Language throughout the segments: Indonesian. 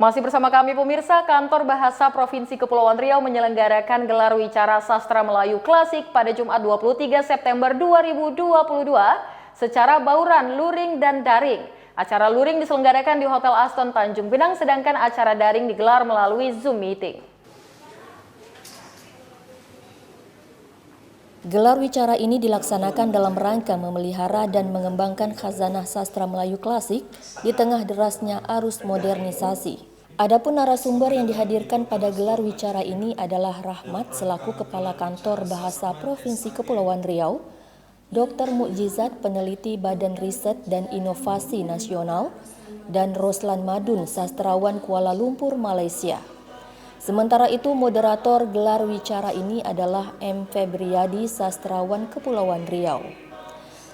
Masih bersama kami pemirsa, Kantor Bahasa Provinsi Kepulauan Riau menyelenggarakan gelar wicara sastra Melayu klasik pada Jumat 23 September 2022 secara bauran, luring, dan daring. Acara luring diselenggarakan di Hotel Aston Tanjung Pinang, sedangkan acara daring digelar melalui Zoom Meeting. Gelar wicara ini dilaksanakan dalam rangka memelihara dan mengembangkan khazanah sastra Melayu klasik di tengah derasnya arus modernisasi. Adapun narasumber yang dihadirkan pada gelar wicara ini adalah Rahmat selaku Kepala Kantor Bahasa Provinsi Kepulauan Riau, Dr. Mukjizat peneliti Badan Riset dan Inovasi Nasional, dan Roslan Madun sastrawan Kuala Lumpur, Malaysia. Sementara itu, moderator gelar wicara ini adalah M. Febriadi, sastrawan Kepulauan Riau.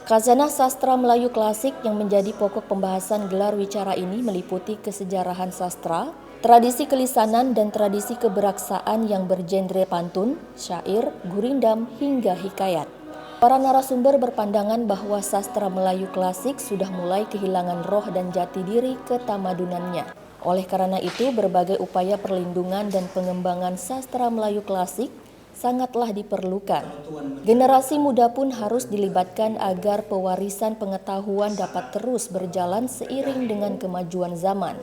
Khazanah sastra Melayu klasik yang menjadi pokok pembahasan gelar wicara ini meliputi kesejarahan sastra, tradisi kelisanan, dan tradisi keberaksaan yang bergenre pantun, syair, gurindam, hingga hikayat. Para narasumber berpandangan bahwa sastra Melayu klasik sudah mulai kehilangan roh dan jati diri ketamadunannya. Oleh karena itu, berbagai upaya perlindungan dan pengembangan sastra Melayu klasik sangatlah diperlukan. Generasi muda pun harus dilibatkan agar pewarisan pengetahuan dapat terus berjalan seiring dengan kemajuan zaman.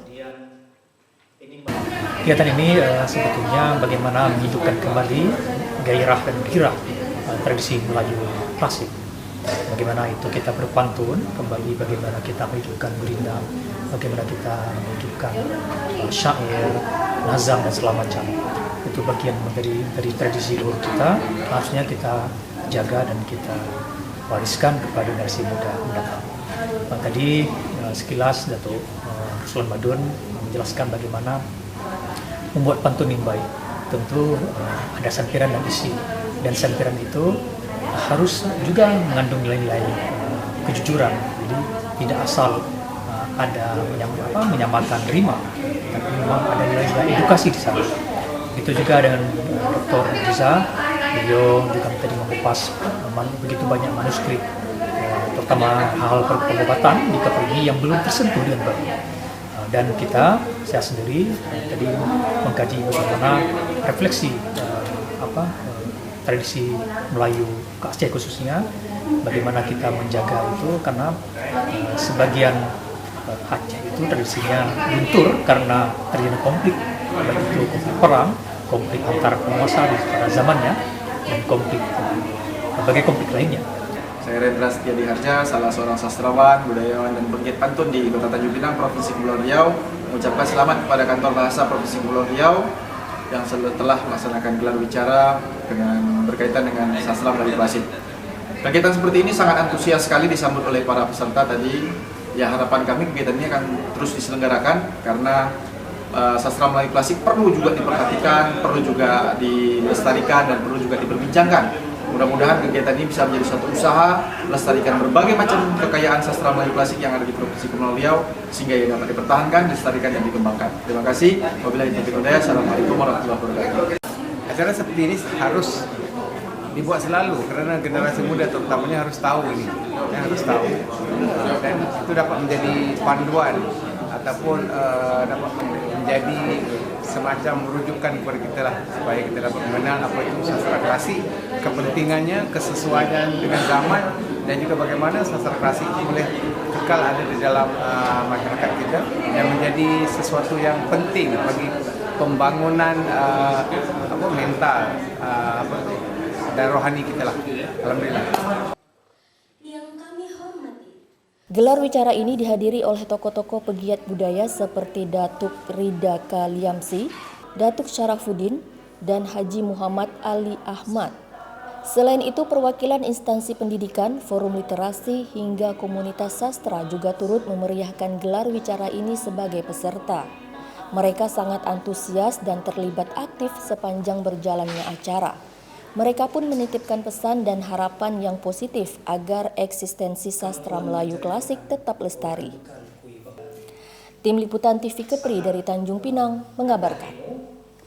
Kegiatan ini sebetulnya bagaimana menghidupkan kembali gairah dan gairah tradisi Melayu klasik. Bagaimana itu kita berpantun kembali, bagaimana kita menghidupkan gurindam, bagaimana kita menghidupkan syair, nazam, dan segala macam. Itu bagian dari tradisi luhur kita, harusnya kita jaga dan kita wariskan kepada generasi muda mendatang. Tadi sekilas Datuk Roslan Madun menjelaskan bagaimana membuat pantun yang baik. Tentu ada sampiran dan isi, dan sampiran itu harus juga mengandung nilai-nilai kejujuran. Jadi tidak asal ada menyamakan rima, tapi memang ada nilai-nilai edukasi di sana. Itu juga dengan Dr. Riza, beliau juga tadi mengupas begitu banyak manuskrip, terutama hal-hal pengobatan di kapal ini yang belum tersentuh dengan baik. Dan saya sendiri tadi mengkaji bagaimana refleksi tradisi Melayu Aceh khususnya, bagaimana kita menjaga itu, karena sebagian Aceh itu tradisinya luntur karena terjadi konflik, baik itu konflik perang, konflik antar penguasa pada zamannya, dan berbagai konflik lainnya. Saya Rendra Setiadi Harja, salah seorang sastrawan, budayawan, dan penggiat pantun di Kota Tanjung Pinang, Provinsi Kepulauan Riau, mengucapkan selamat kepada Kantor Bahasa Provinsi Kepulauan Riau yang telah melaksanakan gelar wicara berkaitan dengan sastra Melayu klasik. Kegiatan seperti ini sangat antusias sekali disambut oleh para peserta tadi. Ya, harapan kami kegiatan ini akan terus diselenggarakan karena sastra Melayu klasik perlu juga diperhatikan, perlu juga dilestarikan, dan perlu juga diperbincangkan. Mudah-mudahan kegiatan ini bisa menjadi suatu usaha melestarikan berbagai macam kekayaan sastra Melayu klasik yang ada di Provinsi Kepulauan Riau sehingga ia dapat dipertahankan, dilestarikan, dan dikembangkan. Terima kasih. Wabillahi taufiq wal hidayah. Assalamualaikum warahmatullahi wabarakatuh. Acara seperti ini harus dibuat selalu karena generasi muda terutamanya harus tahu ini, harus tahu, dan itu dapat menjadi panduan ataupun dapat menjadi semacam rujukan kepada kita lah, supaya kita dapat mengenal apa itu sastra klasik, kepentingannya, kesesuaian dengan zaman, dan juga bagaimana sastra klasik itu boleh kekal ada di dalam masyarakat kita dan menjadi sesuatu yang penting bagi pembangunan mental dan rohani kita lah. Alhamdulillah. Gelar wicara ini dihadiri oleh tokoh-tokoh pegiat budaya seperti Datuk Rida Kaliamsi, Datuk Syarafuddin, dan Haji Muhammad Ali Ahmad. Selain itu, perwakilan instansi pendidikan, forum literasi, hingga komunitas sastra juga turut memeriahkan gelar wicara ini sebagai peserta. Mereka sangat antusias dan terlibat aktif sepanjang berjalannya acara. Mereka pun menitipkan pesan dan harapan yang positif agar eksistensi sastra Melayu klasik tetap lestari. Tim Liputan TV Kepri dari Tanjung Pinang mengabarkan.